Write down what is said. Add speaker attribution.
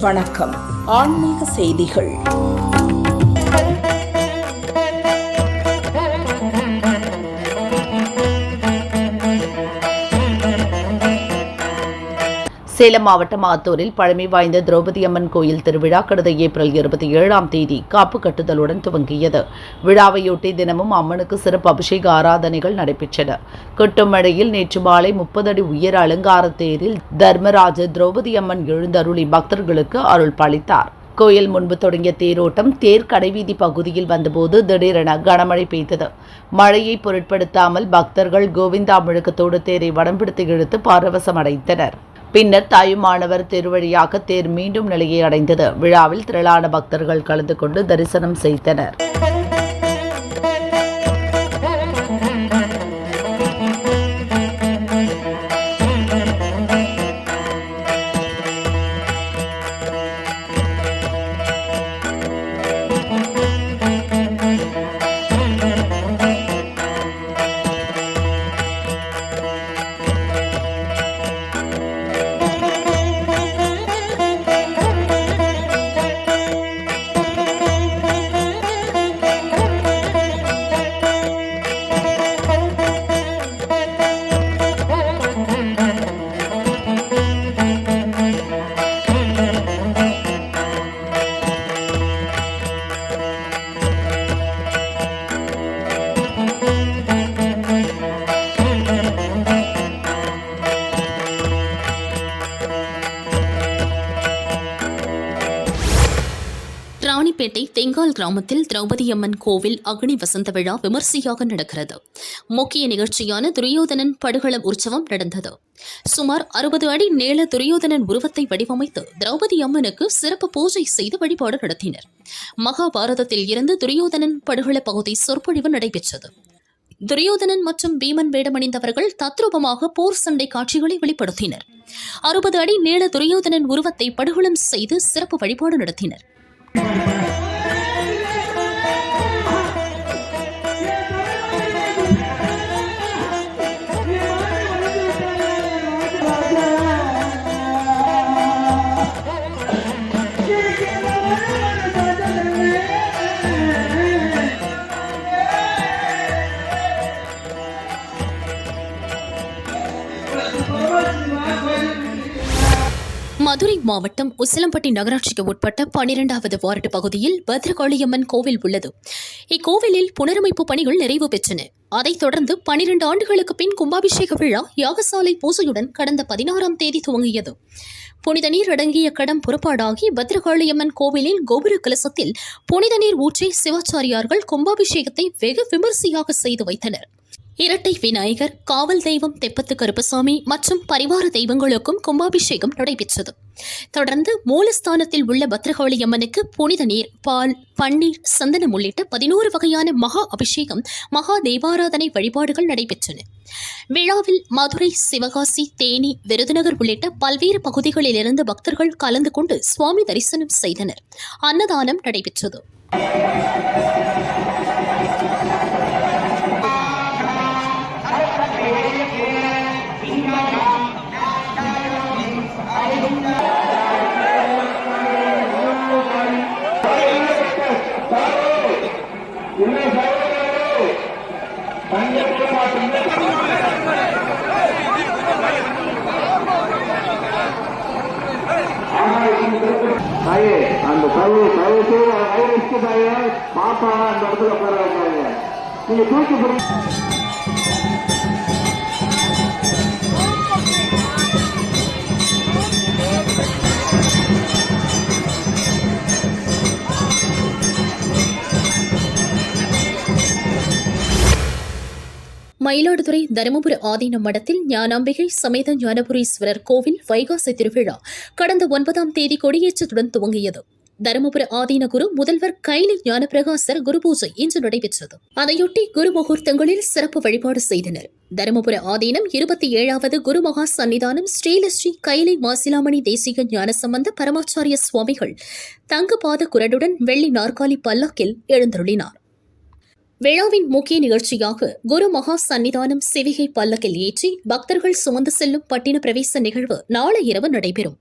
Speaker 1: வணக்கம். ஆன்மீக செய்திகள்.
Speaker 2: சேலம் மாவட்டம் ஆத்தூரில் பழமை வாய்ந்த திரௌபதி அம்மன் கோயில் திருவிழா கடந்த ஏப்ரல் 27 காப்பு கட்டுதலுடன் துவங்கியது. விழாவையொட்டி தினமும் அம்மனுக்கு சிறப்பு அபிஷேக ஆராதனைகள் நடைபெற்றன. கொட்டுமழையில் நேற்று மாலை 30 அடி உயர அலங்கார தேரில் தர்மராஜ திரௌபதி அம்மன் எழுந்தருளி பக்தர்களுக்கு அருள் பாலித்தார். கோயில் முன்பு தொடங்கிய தேரோட்டம் தேர் கடைவீதி பகுதியில் வந்தபோது திடீரென கனமழை பெய்தது. மழையை பொருட்படுத்தாமல் பக்தர்கள் கோவிந்தா முழக்கத்தோடு தேரை வடம்பிடித்து இழுத்து பரவசம் அடைந்தனர். பின்னர் தாயுமானவர் திருவழியாக தேர் மீண்டும் நிலையை அடைந்தது. விழாவில் திரளான பக்தர்கள் கலந்து கொண்டு தரிசனம் செய்தனர்.
Speaker 3: ராணிப்பேட்டை தெங்கால் கிராமத்தில் திரௌபதி அம்மன் கோவில் அக்னி வசந்த விழா விமர்சையாக நடக்கிறது. முக்கிய நிகழ்ச்சியான துரியோதனன் படுகள உற்சவம் நடந்தது. சுமார் 60 அடி நீள துரியோதனன் உருவத்தை வடிவமைத்து திரௌபதி அம்மனுக்கு சிறப்பு பூஜை செய்து வழிபாடு நடத்தினர். மகாபாரதத்தில் இருந்து துரியோதனன் படுகள பகுதி சொற்பொழிவு நடைபெற்றது. துரியோதனன் மற்றும் பீமன் வேடமணிந்தவர்கள் தத்ரூபமாக போர் சண்டை காட்சிகளை வெளிப்படுத்தினர். 60 அடி நீள துரியோதனன் உருவத்தை படுகளம் செய்து சிறப்பு வழிபாடு நடத்தினர். மதுரை மாவட்டம் உசிலம்பட்டி நகராட்சிக்கு உட்பட்ட 12வது வார்டு பகுதியில் பத்ரகாளியம்மன் கோவில் உள்ளது. இக்கோவிலில் புனரமைப்பு பணிகள் நிறைவு பெற்றன. அதைத் தொடர்ந்து 12 ஆண்டுகளுக்கு பின் கும்பாபிஷேக விழா யாகசாலை பூஜையுடன் கடந்த 16ஆம் தேதி துவங்கியது. புனித நீர் அடங்கிய கடம் புறப்பாடாகி பத்ரகாளியம்மன் கோவிலின் கோபுர கலசத்தில் புனித நீர் ஊற்றி சிவாச்சாரியார்கள் கும்பாபிஷேகத்தை வெகு விமரிசையாக செய்து வைத்தனர். இரட்டை விநாயகர், காவல் தெய்வம் தெப்பத்து கருப்பசாமி மற்றும் பரிவார தெய்வங்களுக்கும் கும்பாபிஷேகம் நடைபெற்றது. தொடர்ந்து மூலஸ்தானத்தில் உள்ள பத்ரகாளி அம்மனுக்கு புனித நீர், பால், பன்னீர், சந்தனம் உள்ளிட்ட 11 வகையான மகா அபிஷேகம், மகா தேவாராதனை வழிபாடுகள் நடைபெற்றன. விழாவில் மதுரை, சிவகாசி, தேனி, விருதுநகர் உள்ளிட்ட பல்வேறு பகுதிகளிலிருந்து பக்தர்கள் கலந்து கொண்டு சுவாமி தரிசனம் செய்தனர். அன்னதானம் நடைபெற்றது.
Speaker 4: அந்த பாப்பா அந்த இடத்துல உட்கார வைக்காங்க. நீங்க தூக்கி
Speaker 3: மயிலாடுதுறை தருமபுர ஆதீன மடத்தில் ஞானாம்பிகை சமேத ஞானபுரீஸ்வரர் கோவில் வைகாசி திருவிழா கடந்த 9ஆம் தேதி கொடியேற்றத்துடன் துவங்கியது. தருமபுர ஆதீன குரு முதல்வர் கைலி ஞானப்பிரகாசர் குரு பூஜை இன்று நடைபெற்றது. அதையொட்டி குரு முகூர்த்தங்களில் சிறப்பு வழிபாடு செய்தனர். தருமபுர ஆதீனம் 27வது குருமகா சன்னிதானம் ஸ்ரீலஸ்ரீ கைலை மாசிலாமணி தேசிக ஞானசம்பந்த பரமாச்சாரிய சுவாமிகள் தங்கபாத குரடுடன் வெள்ளி நாற்காலி பல்லக்கில் எழுந்தருளினார். விழாவின் முக்கிய நிகழ்ச்சியாக குரு மகா சன்னிதானம் சிவிகை பல்லக்கில் ஏற்றி பக்தர்கள் சுமந்து செல்லும் பட்டின பிரவேச நிகழ்வு நாளை இரவு நடைபெறும்.